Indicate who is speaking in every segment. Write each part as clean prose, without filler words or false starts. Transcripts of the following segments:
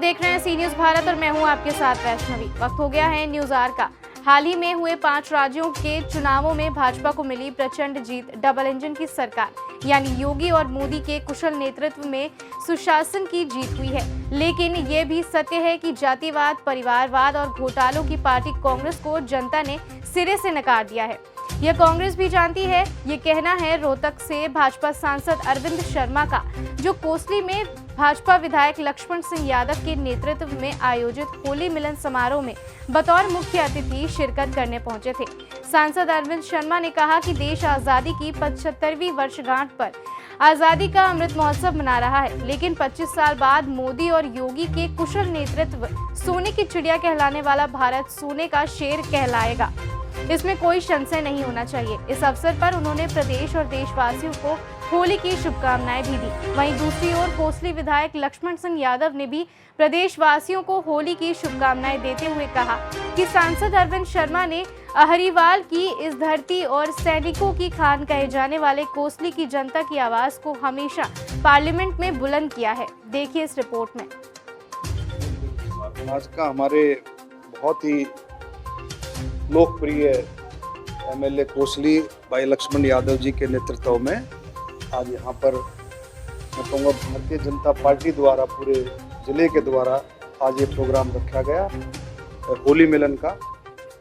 Speaker 1: देख रहे हैं सी न्यूज भारत और मैं हूं आपके साथ वैष्णवी। वक्त हो गया है न्यूज आर का। हाल ही में हुए 5 राज्यों के चुनावों में भाजपा को मिली प्रचंड जीत। डबल इंजन की सरकार यानी योगी और मोदी के कुशल नेतृत्व में सुशासन की जीत हुई है। लेकिन ये भी सत्य है कि जातिवाद, परिवारवाद और घोटालों की पार्टी कांग्रेस को जनता ने सिरे से नकार दिया है। यह कांग्रेस भी जानती है। ये कहना है रोहतक से भाजपा सांसद अरविंद शर्मा का, जो कोसली में भाजपा विधायक लक्ष्मण सिंह यादव के नेतृत्व में आयोजित होली मिलन समारोह में बतौर मुख्य अतिथि शिरकत करने पहुंचे थे। सांसद अरविंद शर्मा ने कहा कि देश आजादी की 75वीं वर्षगांठ पर आजादी का अमृत महोत्सव मना रहा है, लेकिन 25 साल बाद मोदी और योगी के कुशल नेतृत्व सोने की चिड़िया कहलाने वाला भारत सोने का शेर कहलाएगा। इसमें कोई संशय नहीं होना चाहिए। इस अवसर पर उन्होंने प्रदेश और देशवासियों को होली की शुभकामनाएं भी दी। वहीं दूसरी ओर कोसली विधायक लक्ष्मण सिंह यादव ने भी प्रदेशवासियों को होली की शुभकामनाएं देते हुए कहा कि सांसद अरविंद शर्मा ने अहरीवाल की इस धरती और सैनिकों की खान कहे जाने वाले कोसली की जनता की आवाज को हमेशा पार्लियामेंट में बुलंद किया है। देखिए इस रिपोर्ट में।
Speaker 2: आज का हमारे बहुत ही लोकप्रिय एमएलए कोसली भाई लक्ष्मण यादव जी के नेतृत्व में आज यहाँ पर मैं कहूँगा भारतीय जनता पार्टी द्वारा पूरे जिले के द्वारा आज ये प्रोग्राम रखा गया होली मिलन का।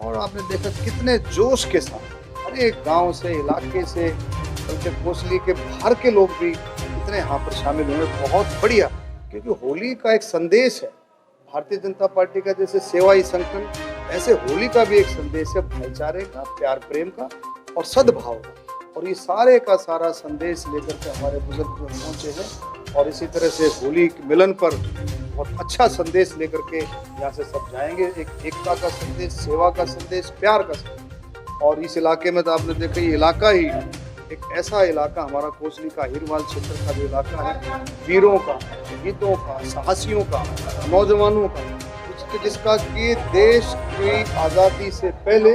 Speaker 2: और आपने देखा कितने जोश के साथ हर एक गांव से, इलाके से, बल्कि कोसली के बाहर के लोग भी इतने यहाँ पर शामिल हुए। बहुत बढ़िया, क्योंकि होली का एक संदेश है भारतीय जनता पार्टी का। जैसे सेवा ही संगठन, ऐसे होली का भी एक संदेश है भाईचारे का, प्यार प्रेम का और सद्भाव का। और ये सारे का सारा संदेश लेकर के हमारे बुजुर्ग जो पहुंचे हैं, और इसी तरह से होली मिलन पर बहुत अच्छा संदेश लेकर के यहाँ से सब जाएंगे। एक एकता का संदेश, सेवा का संदेश, प्यार का संदेश। और इस इलाके में तो आपने देखा ये इलाका ही एक ऐसा इलाका हमारा कोसली का अहीरवाल क्षेत्र का जो इलाका है, वीरों का, शहीदों का, साहसियों का, नौजवानों का, जिसका कि देश की आज़ादी से पहले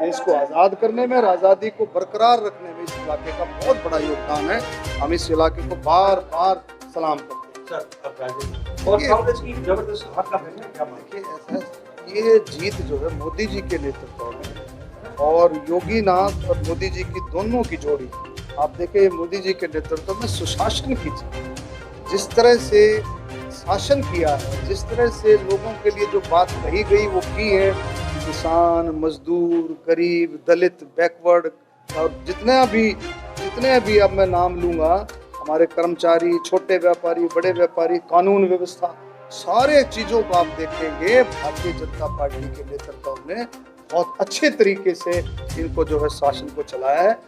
Speaker 2: देश को आज़ाद करने में और आज़ादी को बरकरार रखने में इस इलाके का बहुत बड़ा योगदान है। हम इस इलाके को बार बार सलाम करते हैं। और कांग्रेस की जबरदस्त हाथ का ये जीत जो है मोदी जी के नेतृत्व में और योगी नाथ और मोदी जी की दोनों की जोड़ी, आप देखें मोदी जी के नेतृत्व में सुशासन की जीत। जिस तरह से शासन किया है, जिस तरह से लोगों के लिए जो बात कही गई वो की है, किसान, मजदूर, गरीब, दलित, बैकवर्ड और जितने भी अब मैं नाम लूँगा, हमारे कर्मचारी, छोटे व्यापारी, बड़े व्यापारी, कानून व्यवस्था, सारे चीज़ों को आप देखेंगे भारतीय जनता पार्टी के नेतृत्व में बहुत अच्छे तरीके से इनको जो है शासन को चलाया है।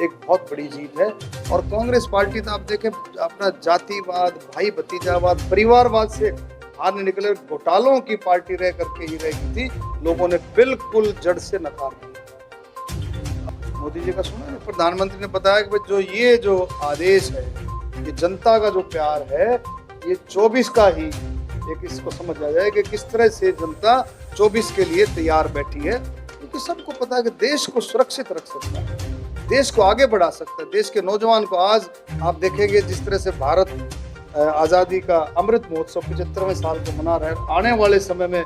Speaker 2: एक बहुत बड़ी जीत है। और कांग्रेस पार्टी तो आप देखें अपना जातिवाद, भाई भतीजावाद, परिवारवाद से बाहर निकले घोटालों की पार्टी रह करके ही रही थी। लोगों ने बिल्कुल जड़ से नकार दिया। मोदी जी का सुना है, प्रधानमंत्री ने बताया कि ये जो आदेश है, ये जनता का जो प्यार है, ये 24 का ही एक इसको समझ आ जाए कि किस तरह से जनता 24 के लिए तैयार बैठी है। क्योंकि सबको पता है कि देश को सुरक्षित रख सकता है, देश को आगे बढ़ा सकता है, देश के नौजवान को। आज आप देखेंगे जिस तरह से भारत आज़ादी का अमृत महोत्सव 75वें साल को मना रहा है। आने वाले समय में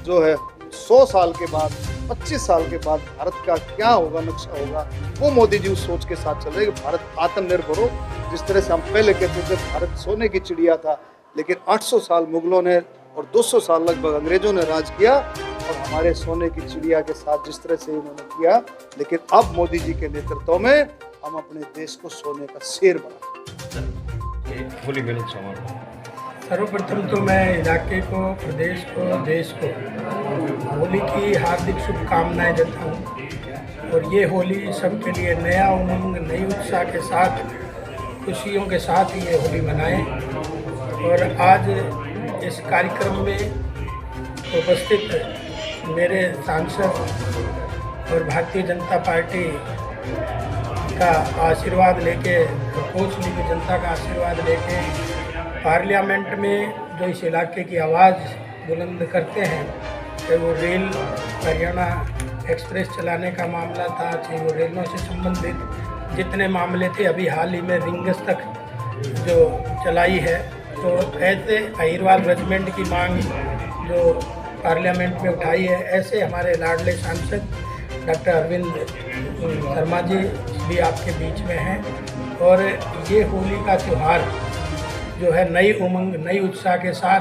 Speaker 2: जो है 100 साल के बाद, 25 साल के बाद भारत का क्या होगा, नक्शा होगा, वो मोदी जी उस सोच के साथ चल रहे हैं कि भारत आत्मनिर्भर हो। जिस तरह से हम पहले कहते थे भारत सोने की चिड़िया था, लेकिन 800 साल मुगलों ने और 200 साल लगभग अंग्रेजों ने राज किया और हमारे सोने की चिड़िया के साथ जिस तरह से इन्होंने किया, लेकिन अब मोदी जी के नेतृत्व में हम अपने देश को सोने का शेर बना।
Speaker 3: होली मिलन समारोह,
Speaker 4: सर्वप्रथम तो मैं इलाके को, प्रदेश को, देश को होली की हार्दिक शुभकामनाएं देता हूँ। और ये होली सबके लिए नया उमंग, नई उत्साह के साथ, खुशियों के साथ ही ये होली मनाएं। और आज इस कार्यक्रम में उपस्थित मेरे सांसद और भारतीय जनता पार्टी का आशीर्वाद लेके, कोसली की जनता का आशीर्वाद लेके पार्लियामेंट में जो इस इलाके की आवाज़ बुलंद करते हैं, चाहे वो रेल हरियाणा एक्सप्रेस चलाने का मामला था, चाहे वो रेलों से संबंधित जितने मामले थे, अभी हाल ही में रिंगस तक जो चलाई है, तो ऐसे अहिरवाल रेजिमेंट की मांग जो पार्लियामेंट में उठाई है, ऐसे हमारे लाडले सांसद डॉक्टर अरविंद शर्मा जी भी आपके बीच में हैं। और ये होली का त्यौहार जो है नई उमंग नई उत्साह के साथ,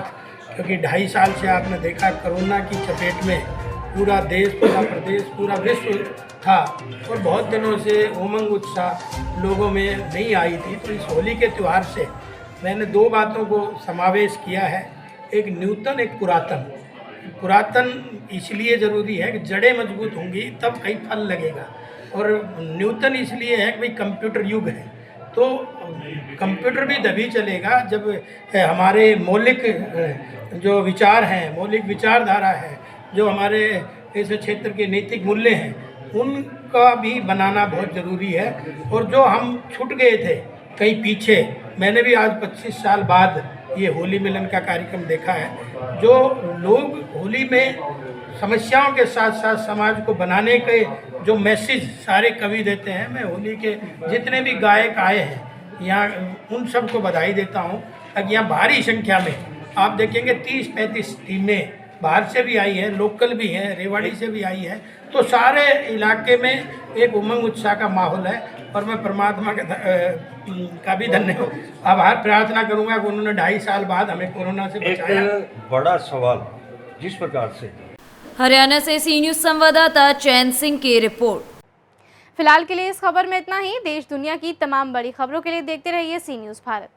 Speaker 4: क्योंकि 2.5 साल से आपने देखा कोरोना की चपेट में पूरा देश, पूरा प्रदेश, पूरा विश्व था और बहुत दिनों से उमंग उत्साह लोगों में नहीं आई थी। तो इस होली के त्यौहार से मैंने 2 बातों को समावेश किया है, एक न्यूतन एक पुरातन। पुरातन इसलिए ज़रूरी है कि जड़ें मजबूत होंगी तब कहीं फल लगेगा, और न्यूतन इसलिए है कि भाई कंप्यूटर युग है, तो कंप्यूटर भी तभी चलेगा जब हमारे मौलिक जो विचार हैं, मौलिक विचारधारा है, जो हमारे इस क्षेत्र के नैतिक मूल्य हैं, उनका भी बनाना बहुत ज़रूरी है। और जो हम छूट गए थे कहीं पीछे, मैंने भी आज 25 साल बाद ये होली मिलन का कार्यक्रम देखा है। जो लोग होली में समस्याओं के साथ साथ समाज को बनाने के जो मैसेज सारे कवि देते हैं, मैं होली के जितने भी गायक आए हैं यहाँ उन सबको बधाई देता हूँ। अब यहाँ भारी संख्या में आप देखेंगे 30-35 टीमें बाहर से भी आई है, लोकल भी है, रेवाड़ी से भी आई है, तो सारे इलाके में एक उमंग उत्साह का माहौल है। और मैं परमात्मा का भी धन्यवाद आभार प्रार्थना करूंगा कि उन्होंने 2.5 साल बाद हमें कोरोना से बचाया।
Speaker 3: एक बड़ा सवाल, जिस प्रकार से
Speaker 5: हरियाणा से सी न्यूज़ संवाददाता चैन सिंह की रिपोर्ट।
Speaker 1: फिलहाल के लिए इस खबर में इतना ही। देश दुनिया की तमाम बड़ी खबरों के लिए देखते रहिए सी न्यूज़ भारत।